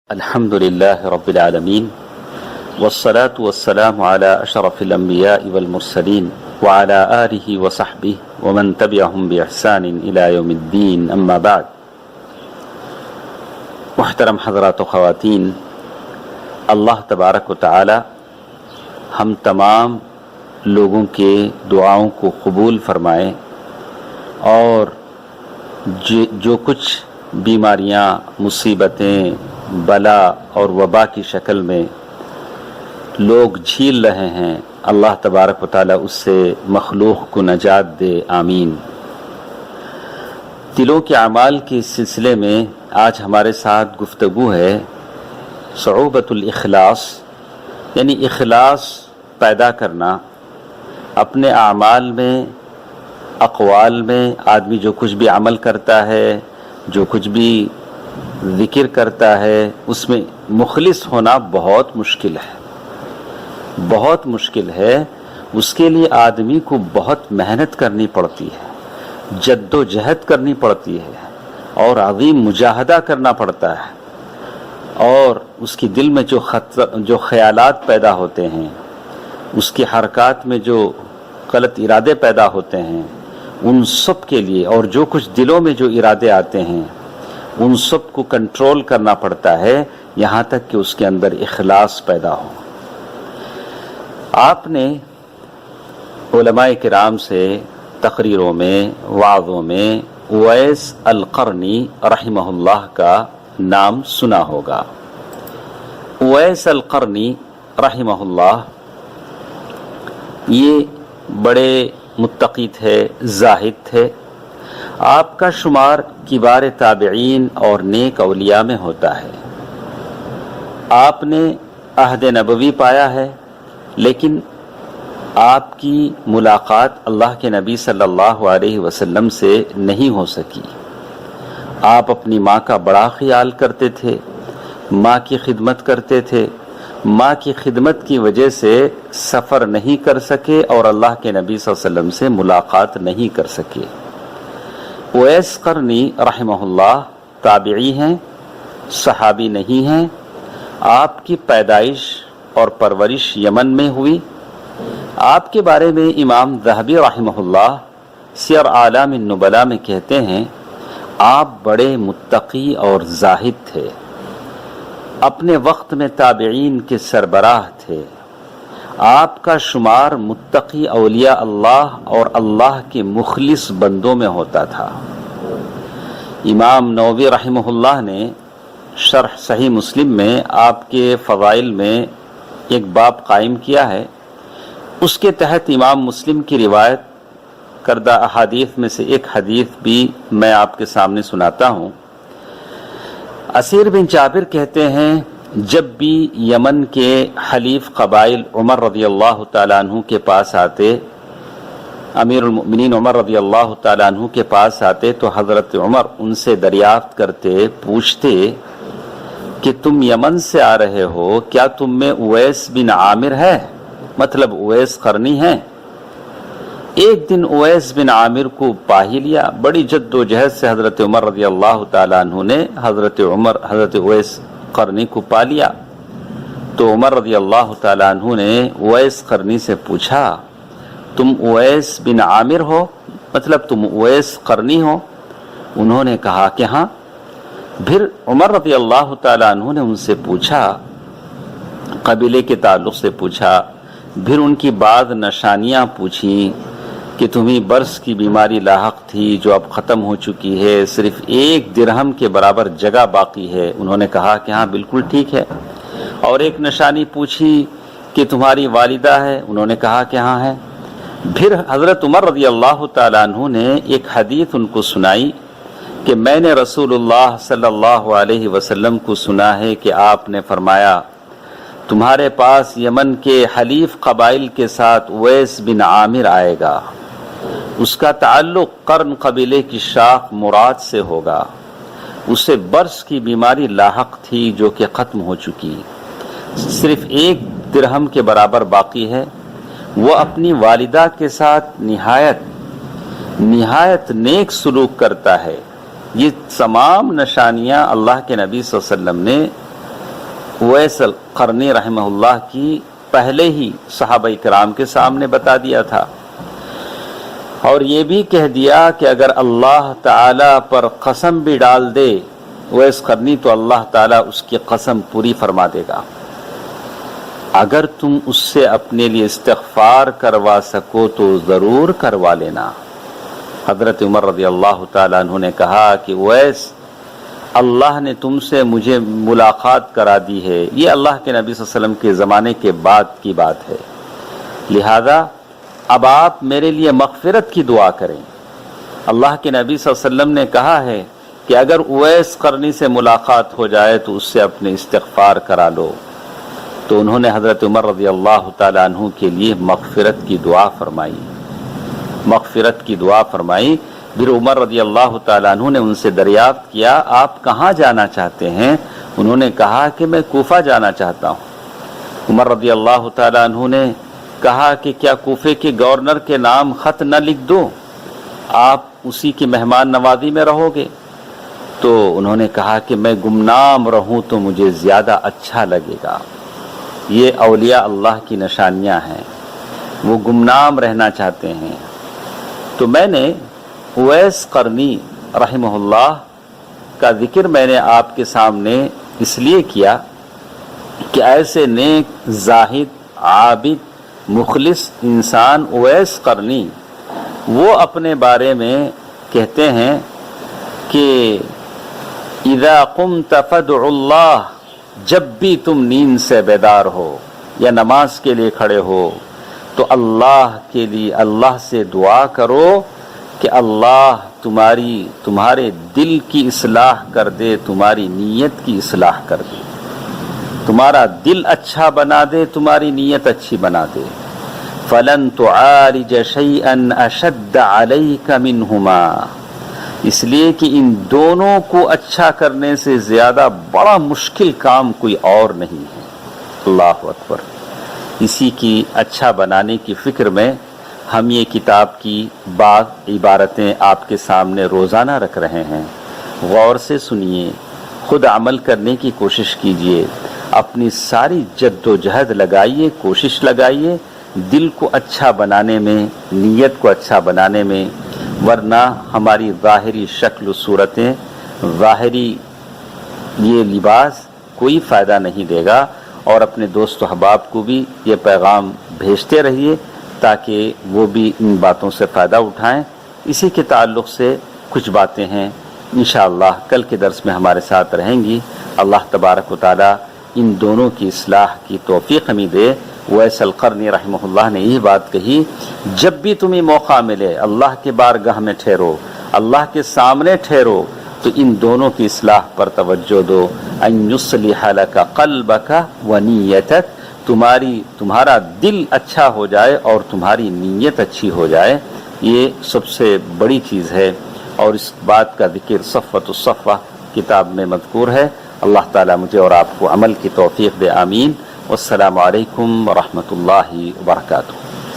الحمد لله رب العالمين والصلاة والسلام على أشرف الأنبياء والمرسلين وعلى آله وصحبه ومن تبعهم بإحسان إلى يوم الدين أما بعد. محترم حضرات و خواتین، اللہ تبارک و تعالی ہم تمام لوگوں کے دعاؤں کو قبول فرمائے اور جو کچھ بیماریاں، مصیبتیں، بلا اور وبا کی شکل میں لوگ جھیل رہے ہیں، اللہ تبارک و تعالی اس سے مخلوق کو نجات دے، آمین. دلوں کے اعمال کے سلسلے میں آج ہمارے ساتھ گفتگو ہے صعوبۃ الاخلاص، یعنی اخلاص پیدا کرنا. اپنے اعمال میں، اقوال میں آدمی جو کچھ بھی عمل کرتا ہے، جو کچھ بھی ذکر کرتا ہے، اس میں مخلص ہونا بہت مشکل ہے، بہت مشکل ہے. اس کے لیے آدمی کو بہت محنت کرنی پڑتی ہے، جد و جہد کرنی پڑتی ہے اور عظیم مجاہدہ کرنا پڑتا ہے. اور اس کی دل میں جو خیالات پیدا ہوتے ہیں، اس کی حرکات میں جو غلط ارادے پیدا ہوتے ہیں، ان سب کے لیے، اور جو کچھ دلوں میں جو ارادے آتے ہیں ان سب کو کنٹرول کرنا پڑتا ہے، یہاں تک کہ اس کے اندر اخلاص پیدا ہو. آپ نے علماء کرام سے تقریروں میں، وعظوں میں اویس القرنی رحمہ اللہ کا نام سنا ہوگا. اویس القرنی رحمہ اللہ یہ بڑے متقی تھے، زاہد تھے. آپ کا شمار کبار تابعین اور نیک اولیاء میں ہوتا ہے. آپ نے عہد نبوی پایا ہے، لیکن آپ کی ملاقات اللہ کے نبی صلی اللہ علیہ وسلم سے نہیں ہو سکی. آپ اپنی ماں کا بڑا خیال کرتے تھے، ماں کی خدمت کرتے تھے. ماں کی خدمت کی وجہ سے سفر نہیں کر سکے اور اللہ کے نبی صلی اللہ علیہ وسلم سے ملاقات نہیں کر سکے. اویس قرنی رحمہ اللہ تابعی ہیں، صحابی نہیں ہیں. آپ کی پیدائش اور پرورش یمن میں ہوئی. آپ کے بارے میں امام ذہبی رحمہ اللہ سیر اعلام النبلاء میں کہتے ہیں، آپ بڑے متقی اور زاہد تھے. اپنے وقت میں تابعین کے سربراہ تھے. آپ کا شمار متقی اولیاء اللہ اور اللہ کے مخلص بندوں میں ہوتا تھا. امام نووی رحمہ اللہ نے شرح صحیح مسلم میں آپ کے فضائل میں ایک باب قائم کیا ہے. اس کے تحت امام مسلم کی روایت کردہ احادیث میں سے ایک حدیث بھی میں آپ کے سامنے سناتا ہوں. اسیر بن جابر کہتے ہیں، جب بھی یمن کے حلیف قبائل عمر رضی اللہ تعالیٰ عنہ کے پاس آتے، امیر المؤمنین عمر رضی اللہ تعالیٰ عنہ کے پاس آتے، تو حضرت عمر ان سے دریافت کرتے، پوچھتے کہ تم یمن سے آ رہے ہو، کیا تم میں اویس بن عامر ہے، مطلب اویس قرنی ہیں؟ ایک دن اویس بن عامر کو پا ہی لیا. بڑی جد و جہد سے حضرت عمر رضی اللہ تعالیٰ عنہ نے حضرت اویس قرنی کو پا لیا. تو عمر رضی اللہ تعالیٰ عنہ نے اویس قرنی سے پوچھا، تم اویس بن عامر ہو، مطلب تم اویس قرنی ہو؟ انہوں نے کہا کہ ہاں. پھر عمر رضی اللہ تعالیٰ عنہ نے ان سے پوچھا، قبیلے کے تعلق سے پوچھا. پھر ان کی بعض نشانیاں پوچھیں کہ تمہیں برس کی بیماری لاحق تھی جو اب ختم ہو چکی ہے، صرف 1 درہم کے برابر جگہ باقی ہے. انہوں نے کہا کہ ہاں بالکل ٹھیک ہے. اور ایک نشانی پوچھی کہ تمہاری والدہ ہے؟ انہوں نے کہا کہ ہاں ہے. پھر حضرت عمر رضی اللہ تعالیٰ عنہ نے ایک حدیث ان کو سنائی کہ میں نے رسول اللہ صلی اللہ علیہ وسلم کو سنا ہے کہ آپ نے فرمایا، تمہارے پاس یمن کے حلیف قبائل کے ساتھ اویس بن عامر آئے گا. اس کا تعلق قرن قبیلے کی شاخ مراد سے ہوگا. اسے برس کی بیماری لاحق تھی جو کہ ختم ہو چکی، صرف 1 درہم کے برابر باقی ہے. وہ اپنی والدہ کے ساتھ نہایت نیک سلوک کرتا ہے. یہ تمام نشانیاں اللہ کے نبی صلی اللہ علیہ وسلم نے اویس القرنی رحمہ اللہ کی پہلے ہی صحابہ کرام کے سامنے بتا دیا تھا، اور یہ بھی کہہ دیا کہ اگر اللہ تعالی پر قسم بھی ڈال دے اویس قرنی تو اللہ تعالیٰ اس کی قسم پوری فرما دے گا، اگر تم اس سے اپنے لیے استغفار کروا سکو تو ضرور کروا لینا۔ حضرت عمر رضی اللہ تعالیٰ عنہ نے کہا کہ اویس، اللہ نے تم سے مجھے ملاقات کرا دی ہے، یہ اللہ کے نبی صلی اللہ علیہ وسلم کے زمانے کے بعد کی بات ہے، لہذا اب آپ میرے لیے مغفرت کی دعا کریں۔ اللہ کے نبی صلی اللہ علیہ وسلم نے کہا ہے کہ اگر اویس قرنی سے ملاقات ہو جائے تو اس سے اپنے استغفار کرا لو، تو انہوں نے حضرت عمر رضی اللہ تعالیٰ عنہ کے لیے مغفرت کی دعا فرمائی، مغفرت کی دعا فرمائی۔ پھر عمر رضی اللہ تعالیٰ عنہ نے ان سے دریافت کیا، آپ کہاں جانا چاہتے ہیں؟ انہوں نے کہا کہ میں کوفہ جانا چاہتا ہوں۔ عمر رضی اللہ تعالیٰ عنہ نے کہا کہ کیا کوفے کے گورنر کے نام خط نہ لکھ دو، آپ اسی کی مہمان نوازی میں رہو گے؟ تو انہوں نے کہا کہ میں گمنام رہوں تو مجھے زیادہ اچھا لگے گا۔ یہ اولیاء اللہ کی نشانیاں ہیں، وہ گمنام رہنا چاہتے ہیں۔ تو میں نے اویس قرنی رحمہ اللہ کا ذکر میں نے آپ کے سامنے اس لیے کیا کہ ایسے نیک، زاہد، عابد، مخلص انسان اویس قرنی وہ اپنے بارے میں کہتے ہیں کہ اذا قمت فادع اللہ، جب بھی تم نیند سے بیدار ہو یا نماز کے لیے کھڑے ہو تو اللہ کے لیے اللہ سے دعا کرو کہ اللہ تمہارے دل کی اصلاح کر دے، تمہاری نیت کی اصلاح کر دے، تمہارا دل اچھا بنا دے، تمہاری نیت اچھی بنا دے۔ فَلَن تُعَالِجَ شَيْئًا أَشَدَّ عَلَيْكَ مِنْهُمَا، اس لیے کہ ان دونوں کو اچھا کرنے سے زیادہ بڑا مشکل کام کوئی اور نہیں ہے۔ اللہ اکبر۔ اسی کی اچھا بنانے کی فکر میں ہم یہ کتاب کی بعض عبارتیں آپ کے سامنے روزانہ رکھ رہے ہیں، غور سے سنیے، خود عمل کرنے کی کوشش کیجیے، اپنی ساری جد و جہد لگائیے، کوشش لگائیے دل کو اچھا بنانے میں، نیت کو اچھا بنانے میں، ورنہ ہماری ظاہری شکل و صورتیں، ظاہری یہ لباس کوئی فائدہ نہیں دے گا۔ اور اپنے دوست و احباب کو بھی یہ پیغام بھیجتے رہیے تاکہ وہ بھی ان باتوں سے فائدہ اٹھائیں۔ اسی کے تعلق سے کچھ باتیں ہیں انشاءاللہ کل کے درس میں ہمارے ساتھ رہیں گی۔ اللہ تبارک و تعالی ان دونوں کی اصلاح کی توفیق ہمیں دے۔ اویس القرنی رحمہ اللہ نے یہ بات کہی، جب بھی تمہیں موقع ملے اللہ کے بارگاہ میں ٹھہرو، اللہ کے سامنے ٹھہرو، تو ان دونوں کی اصلاح پر توجہ دو۔ ان یصلح لک قلبک ونیتک، تمہارا دل اچھا ہو جائے اور تمہاری نیت اچھی ہو جائے، یہ سب سے بڑی چیز ہے۔ اور اس بات کا ذکر صفوۃ الصفوہ کتاب میں مذکور ہے۔ اللہ تعالیٰ مجھے اور آپ کو عمل کی توفیق دے، آمین۔ والسلام علیکم ورحمۃ اللہ وبرکاتہ۔